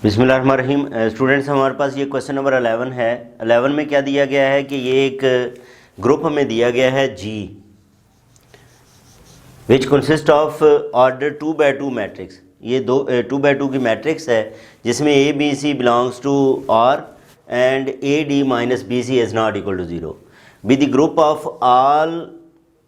बिस्मिल्लाहिर्रहमानिर्रहीम। स्टूडेंट्स, हमारे पास ये क्वेश्चन नंबर 11 है। 11 में क्या दिया गया है कि ये एक ग्रुप हमें दिया गया है जी, which consist of order 2x2 matrix. ये 2x2 की मैट्रिक्स है जिसमें A B C belongs to R and A D minus B C is not equal to zero with the group of all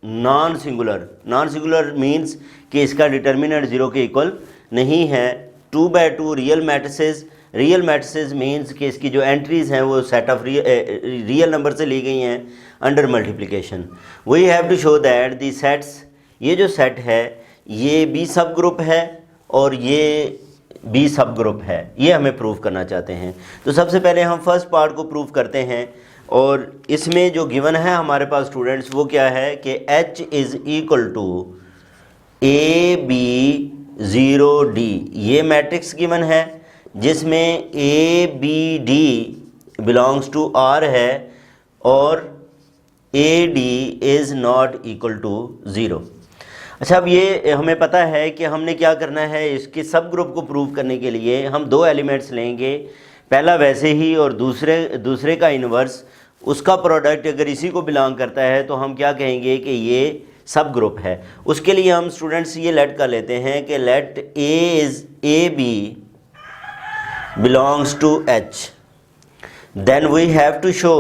non singular. Non singular means कि इसका determinant zero के equal नहीं है। 2x2 real matrices. Real matrices means कि इसकी जो entries हैं वो सेट ऑफ रियल नंबर से ली गई हैं under multiplication. We have to show that the sets, ये जो सेट है ये बी सब ग्रुप है और ये बी सब ग्रुप है, ये हमें प्रूव करना चाहते हैं। तो सबसे पहले हम फर्स्ट पार्ट को प्रूव करते हैं और इसमें जो गिवन है हमारे पास स्टूडेंट्स वो क्या है कि H is equal to A B 0D। ये मैट्रिक्स गिवन है जिसमें A B D belongs to R है और A D is not equal to zero. अच्छा, अब ये हमें पता है कि हमने क्या करना है। इसके सब ग्रुप को प्रूव करने के लिए हम दो एलिमेंट्स लेंगे, पहला वैसे ही और दूसरे का इन्वर्स। उसका प्रोडक्ट अगर इसी को बिलोंग करता है तो हम क्या कहेंगे कि ये सब ग्रुप है। उसके लिए हम स्टूडेंट्स ये लेट कर लेते हैं कि let A B belongs to H, then we have to show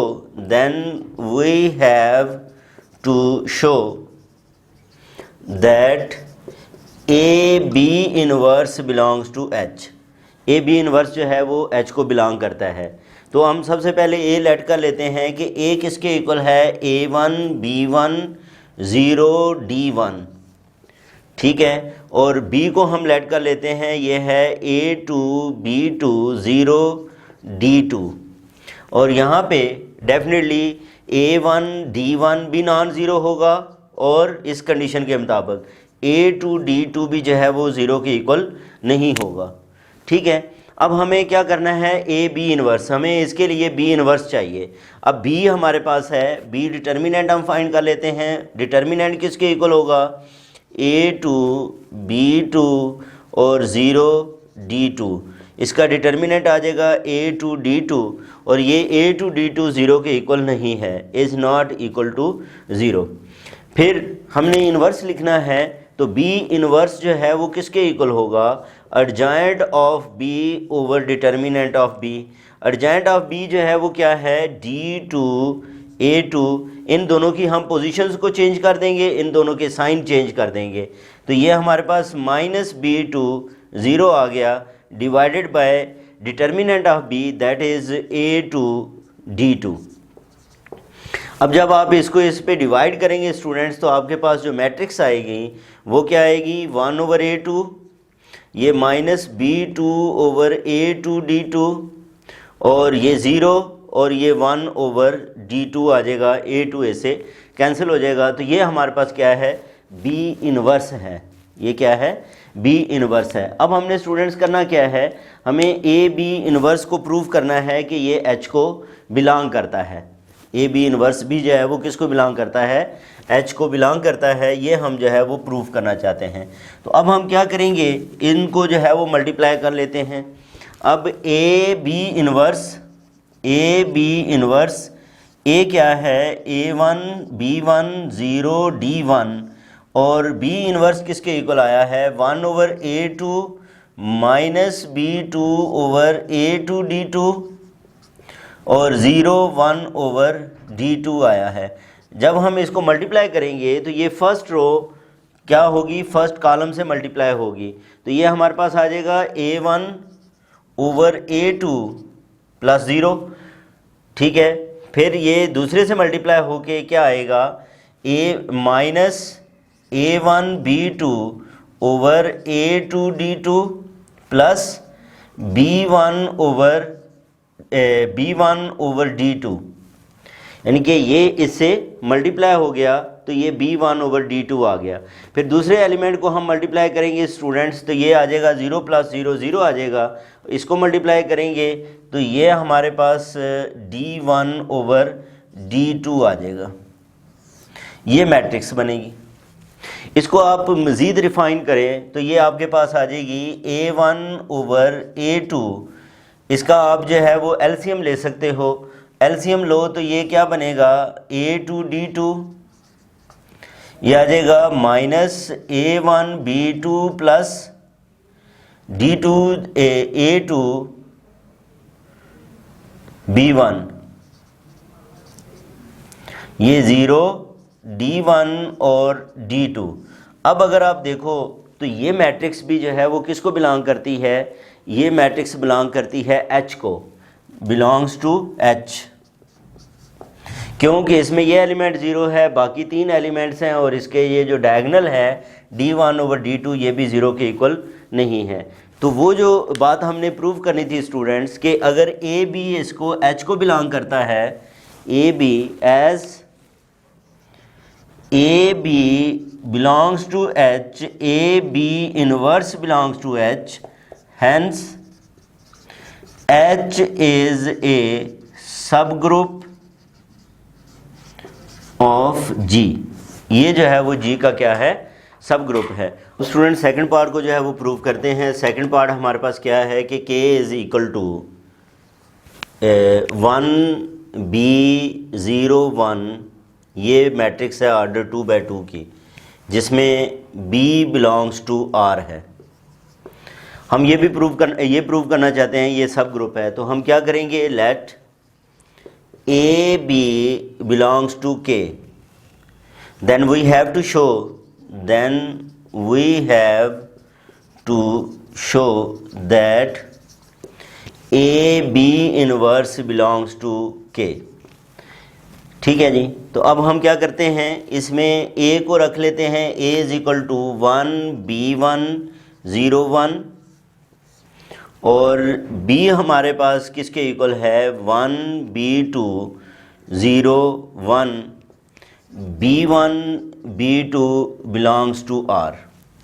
that A B inverse belongs to H. A B inverse जो है वो एच को बिलोंग करता है। तो हम सबसे पहले ए लेट कर लेते हैं कि ए किसके इक्वल है, A1 B1 0 D1, ठीक है। और B को हम लेट कर लेते हैं, ये है A2 B2 0 D2। और यहाँ पे डेफिनेटली A1 D1 भी नॉन ज़ीरो होगा और इस कंडीशन के मुताबिक A2 D2 भी जो है वो ज़ीरो के इक्वल नहीं होगा, ठीक है। अब हमें क्या करना है, ए बी इनवर्स। हमें इसके लिए बी इनवर्स चाहिए। अब बी हमारे पास है, बी डिटर्मिनेंट हम फाइंड कर लेते हैं। डिटर्मिनेंट किसके इक्वल होगा, A2 B2 और 0 D2। इसका डिटर्मिनेंट आ जाएगा A2 D2 और ये A2 D2 ज़ीरो के इक्वल नहीं है, is not equal to zero. फिर हमने इन्वर्स लिखना है, तो बी इन्वर्स जो है वो किसके इक्वल होगा, adjoint of B over determinant of B. Adjoint of B जो है वो क्या है, D2 A2। इन दोनों की हम पोजीशंस को चेंज कर देंगे, इन दोनों के साइन चेंज कर देंगे। तो ये हमारे पास माइनस B2 ज़ीरो आ गया divided by determinant of B that is A2 D2। अब जब आप इसको इस पे डिवाइड करेंगे स्टूडेंट्स तो आपके पास जो मैट्रिक्स आएगी वो क्या आएगी, 1/A2, ये minus B2 over A2 D2 और ये ज़ीरो और ये 1/D2 आ जाएगा, A2 से कैंसिल हो जाएगा। तो ये हमारे पास क्या है, B इनवर्स है। ये क्या है, B इनवर्स है। अब हमने स्टूडेंट्स करना क्या है, हमें A B इनवर्स को प्रूव करना है कि ये H को बिलोंग करता है। ए बी इनवर्स भी जो है वो किसको बिलोंग करता है, एच को बिलोंग करता है। ये हम जो है वो प्रूव करना चाहते हैं। तो अब हम क्या करेंगे, इनको जो है वो मल्टीप्लाई कर लेते हैं। अब ए बी इनवर्स ए क्या है, A1 B1 0 D1 और B इनवर्स किसके इक्वल आया है, 1/A2 minus B2 over A2 D2 और 0 1/D2 आया है। जब हम इसको मल्टीप्लाई करेंगे तो ये फर्स्ट रो क्या होगी, फर्स्ट कॉलम से मल्टीप्लाई होगी। तो ये हमारे पास आ जाएगा A1 ओवर A2 प्लस 0, ठीक है। फिर ये दूसरे से मल्टीप्लाई होके क्या आएगा, A minus A1 B2 over A2 D2 plus B1 over D2, यानी कि ये इससे मल्टीप्लाई हो गया तो ये B1/D2 आ गया। फिर दूसरे एलिमेंट को हम मल्टीप्लाई करेंगे स्टूडेंट्स तो ये आ जाएगा 0 + 0 0 आ जाएगा। इसको मल्टीप्लाई करेंगे तो ये हमारे पास D1/D2 आ जाएगा। ये मैट्रिक्स बनेगी। इसको आप मज़ीद रिफ़ाइन करें तो ये आपके पास आ जाएगी A1/A2 इसका आप जो है वो एलसीएम ले सकते हो। एलसीएम लो तो ये क्या बनेगा, A2D2 ये आ जाएगा -A1B2 प्लस A2B1, ये 0 D1 और D2। अब अगर आप देखो तो ये मैट्रिक्स भी जो है वो किसको बिलोंग करती है, ये मैट्रिक्स बिलोंग करती है H को, बिलोंग्स टू H, क्योंकि इसमें ये एलिमेंट 0 है, बाकी 3 एलिमेंट्स हैं और इसके ये जो डायगोनल है D1 ओवर D2 ये भी 0 के इक्वल नहीं है। तो वो जो बात हमने प्रूव करनी थी स्टूडेंट्स कि अगर ए बी इसको H को बिलोंग करता है, A B as A B belongs to H, A B inverse belongs to H, hence H is a subgroup of G। ये जो है वो G का क्या है, सब ग्रुप है। तो स्टूडेंट सेकंड पार्ट को जो है वो प्रूव करते हैं। सेकंड पार्ट हमारे पास क्या है कि K is equal to 1B01, ये मैट्रिक्स है ऑर्डर 2/2 की, जिसमें B बिलोंग्स टू R है। हम ये प्रूव करना चाहते हैं ये सब ग्रुप है, तो हम क्या करेंगे, let AB belongs to K, then we have to show that AB inverse belongs to K। ठीक है जी। तो अब हम क्या करते हैं, इसमें A को रख लेते हैं, A is equal to 1B101 और B हमारे पास किसके इक्वल है, 1B201, B1 B2 belongs to R।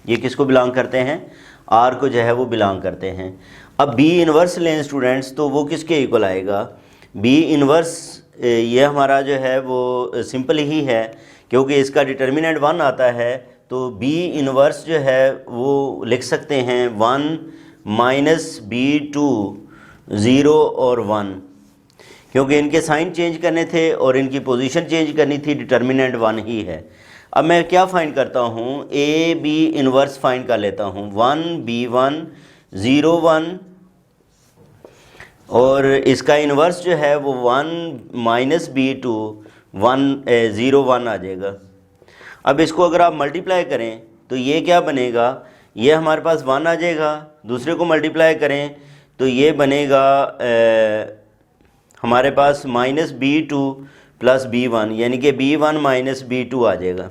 ये किसको बिलोंग करते हैं, R को जो है वो बिलोंग करते हैं। अब B इनवर्स लें स्टूडेंट्स, तो वो किसके इक्वल आएगा, B इनवर्स ये हमारा जो है वो सिंपल ही है, क्योंकि इसका डिटर्मिनेंट 1 आता है, तो B इनवर्स जो है वो लिख सकते हैं 1 -B2 0 और 1, क्योंकि इनके साइन चेंज करने थे और इनकी पोजीशन चेंज करनी थी, डिटर्मिनेंट 1 ही है। अब मैं क्या फाइंड करता हूँ, ए बी इनवर्स फाइंड कर लेता हूँ, 1B101 और इसका इन्वर्स जो है वो 1 -B2 101 आ जाएगा। अब इसको अगर आप मल्टीप्लाई करें तो ये क्या बनेगा, ये हमारे पास 1 आ जाएगा, दूसरे को मल्टीप्लाई करें तो ये बनेगा हमारे पास -B2 प्लस B1, यानी कि B1 -B2 आ जाएगा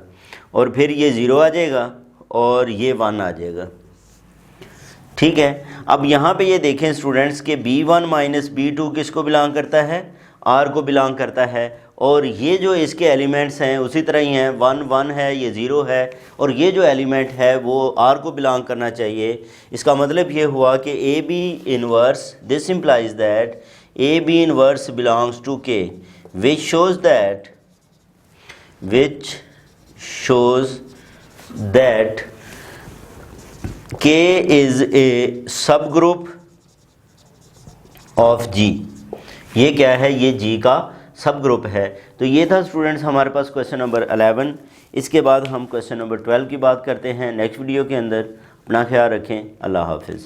और फिर ये 0 आ जाएगा और ये 1 आ जाएगा। ठीक है। अब यहाँ पे ये देखें स्टूडेंट्स के B1 -B2 किसको बिलोंग करता है, R को बिलोंग करता है, और ये जो इसके एलिमेंट्स हैं उसी तरह ही हैं, 1 1 है, ये 0 है, और ये जो एलिमेंट है वो R को बिलोंग करना चाहिए। इसका मतलब ये हुआ कि A B inverse, this implies that A B inverse belongs to K, which shows that K is a subgroup of G। ये क्या है, ये G का सब ग्रुप है। तो ये था स्टूडेंट्स हमारे पास क्वेश्चन नंबर 11। इसके बाद हम क्वेश्चन नंबर 12 की बात करते हैं नेक्स्ट वीडियो के अंदर। अपना ख्याल रखें, अल्लाह हाफिज़।